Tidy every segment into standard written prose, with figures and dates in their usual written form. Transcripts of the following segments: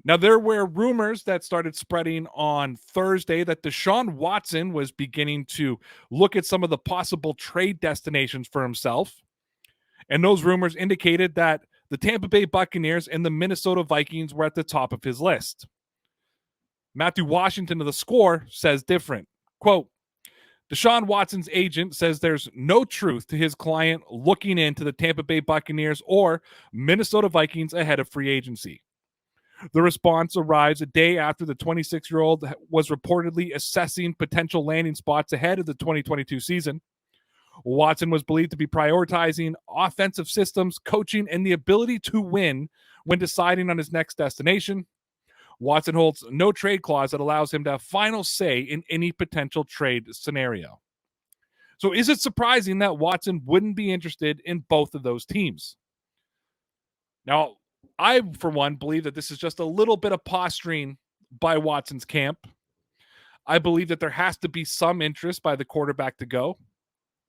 Now, there were rumors that started spreading on Thursday that Deshaun Watson was beginning to look at some of the possible trade destinations for himself. And those rumors indicated that the Tampa Bay Buccaneers and the Minnesota Vikings were at the top of his list. Matthew Washington of The Score says different. Quote, Deshaun Watson's agent says there's no truth to his client looking into the Tampa Bay Buccaneers or Minnesota Vikings ahead of free agency. The response arrives a day after the 26-year-old was reportedly assessing potential landing spots ahead of the 2022 season. Watson was believed to be prioritizing offensive systems, coaching, and the ability to win when deciding on his next destination. Watson holds no trade clause that allows him to have final say in any potential trade scenario. So is it surprising that Watson wouldn't be interested in both of those teams? Now, I, for one, believe that this is just a little bit of posturing by Watson's camp. I believe that there has to be some interest by the quarterback to go.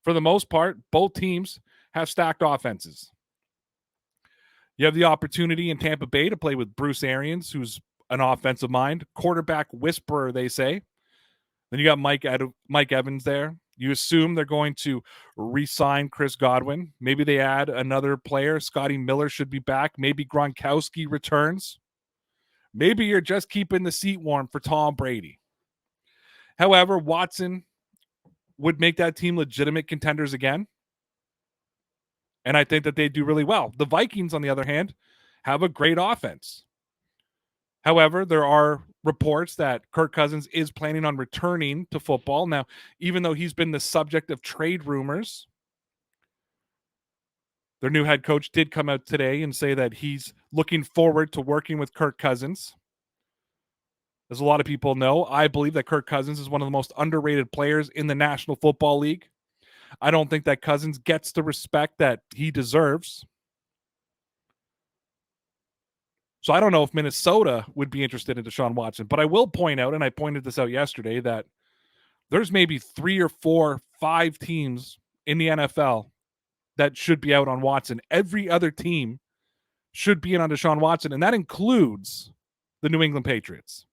For the most part, both teams have stacked offenses. You have the opportunity in Tampa Bay to play with Bruce Arians, who's an offensive mind, quarterback whisperer, they say. Then you got Mike Evans there. You assume they're going to re-sign Chris Godwin. Maybe they add another player. Scotty Miller should be back. Maybe Gronkowski returns. Maybe you're just keeping the seat warm for Tom Brady. However, Watson would make that team legitimate contenders again. And I think that they do really well. The Vikings, on the other hand, have a great offense. However, there are reports that Kirk Cousins is planning on returning to football. Now, even though he's been the subject of trade rumors, their new head coach did come out today and say that he's looking forward to working with Kirk Cousins. As a lot of people know, I believe that Kirk Cousins is one of the most underrated players in the National Football League. I don't think that Cousins gets the respect that he deserves. So I don't know if Minnesota would be interested in Deshaun Watson, but I will point out, and I pointed this out yesterday, that there's maybe 3 or 4, 5 teams in the NFL that should be out on Watson. Every other team should be in on Deshaun Watson, and that includes the New England Patriots.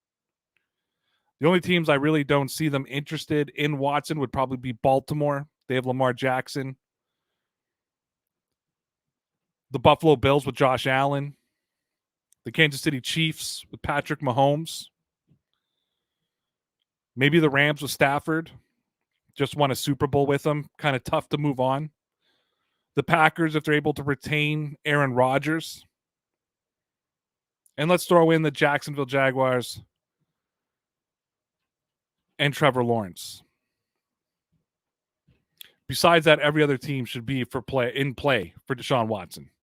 The only teams I really don't see them interested in Watson would probably be Baltimore. They have Lamar Jackson. The Buffalo Bills with Josh Allen. The Kansas City Chiefs with Patrick Mahomes. Maybe the Rams with Stafford. Just won a Super Bowl with them. Kind of tough to move on. The Packers, if they're able to retain Aaron Rodgers. And let's throw in the Jacksonville Jaguars and Trevor Lawrence. Besides that, every other team should be in play for Deshaun Watson.